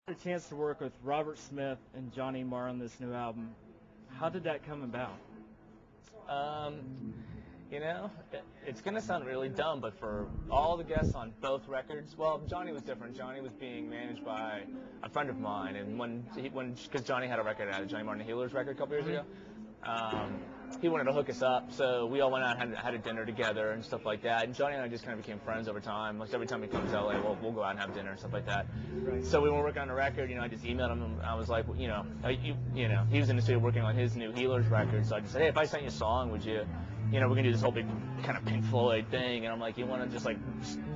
A chance to work with Robert Smith and Johnny Marr on this new album. How did that come about? It's going to sound really dumb, but for all the guests on both records, well, Johnny was different. Johnny was being managed by a friend of mine, and because Johnny had a record out, Johnny Marr and the Healers record a couple years ago, he wanted to hook us up, so we all went out and had a dinner together and stuff like that. And Johnny and I just kind of became friends over time. Like every time he comes to LA, we'll go out and have dinner and stuff like that. Right. So we were working on the record. I just emailed him. And I was like, he was in the studio working on his new Healers record. So I just said, hey, if I sent you a song, would you? We're gonna do this whole big kind of Pink Floyd thing. And I'm like, you want to just like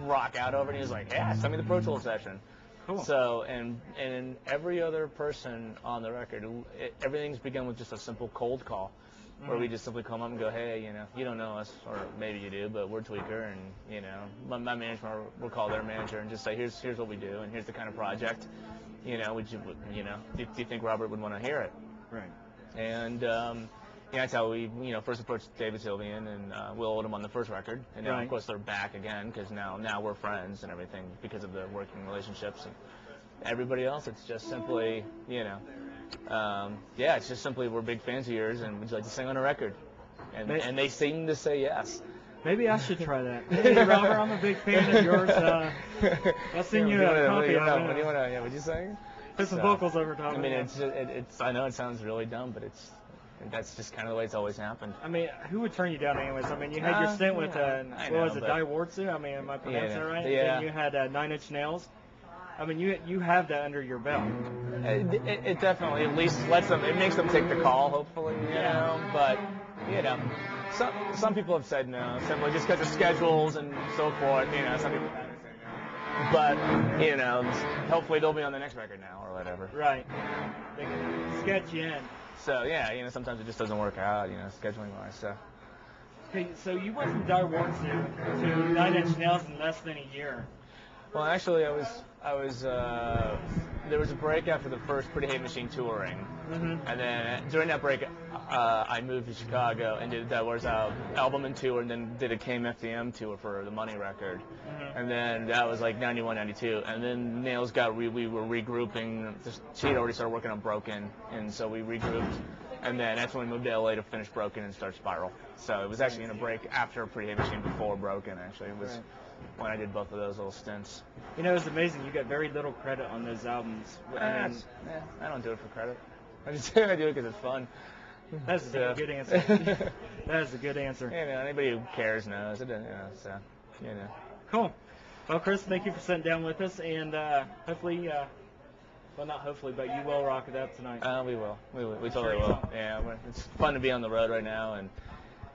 rock out over it? And he was like, yeah, send me the Pro Tools session. Cool. So, and every other person on the record, everything's begun with just a simple cold call, where we just simply come up and go, hey, you don't know us, or maybe you do, but we're Tweaker, and, my management will call their manager and just say, here's what we do, and here's the kind of project, do you think Robert would want to hear it? Right. And, that's how we, first approached David Sylvian and Will Oldham on the first record, and now, of course, they're back again, because now we're friends and everything because of the working relationships. And everybody else, it's just simply, it's just simply we're big fans of yours, and would you like to sing on a record? And they seem to say yes. Maybe I should try that. Hey, Robert, I'm a big fan of yours. I'll sing you a copy of it. What do you want to? Would you sing? Put some vocals over top. I mean, it's. I know it sounds really dumb, but that's just kind of the way it's always happened. I mean, who would turn you down anyways? I mean, you had your stint with, Die Wartzu? I mean, am I pronouncing that right? Yeah. And you had 9 Inch Nails. I mean, you have that under your belt. It definitely at least it makes them take the call, hopefully, But, some people have said no, simply just because of schedules and so forth, some people have said no. But, hopefully they'll be on the next record now or whatever. Right. They can sketch you in. So, sometimes it just doesn't work out, scheduling-wise, so. Okay, so you went from Die Wartzu to 9 Inch Nails in less than a year. Well, actually, there was a break after the first Pretty Hate Machine touring, and then during that break, I moved to Chicago and did that was album and tour, and then did a KMFDM tour for the Money record, and then that was like 91, 92, and then Nails we were regrouping. She had already started working on Broken, and so we regrouped, and then that's when we moved to LA to finish Broken and start Spiral. So it was actually in a break after Pretty Hate Machine, before Broken. Actually, it was. When I did both of those little stints. It was amazing. You got very little credit on those albums. I don't do it for credit. I do it because it's fun. That's a good answer. That is a good answer. Anybody who cares knows it. Cool. Well, Chris, thank you for sitting down with us, and hopefully, well, not hopefully, but you will rock it up tonight. We will. We totally will. Yeah, it's fun to be on the road right now, and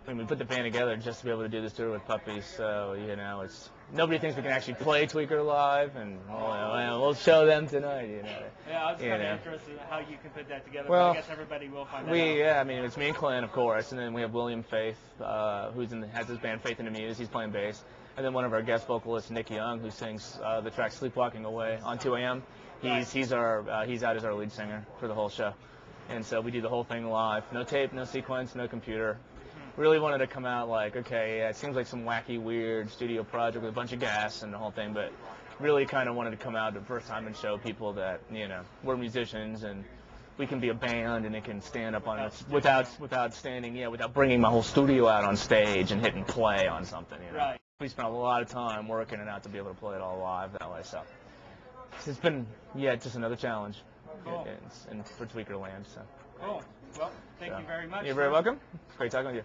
we put the band together just to be able to do this tour with puppies, so it's nobody thinks we can actually play Tweaker live, and we'll show them tonight. Yeah, I was kind of interested in how you can put that together. Well, but I guess everybody will find that out. It's me and Clint, of course, and then we have William Faith, has his band Faith in the Muse. He's playing bass, and then one of our guest vocalists, Nick Young, who sings the track "Sleepwalking Away" on 2 AM. He's out as our lead singer for the whole show, and so we do the whole thing live. No tape, no sequence, no computer. Really wanted to come out like, okay, it seems like some wacky, weird studio project with a bunch of gas and the whole thing, but really kind of wanted to come out the first time and show people that, we're musicians and we can be a band and it can stand up on it without bringing my whole studio out on stage and hitting play on something, Right. We spent a lot of time working it out to be able to play it all live that way, so it's been, just another challenge. Cool. And for Tweaker Land, so. Cool. Well, thank you very much. You're very welcome. It's great talking with you.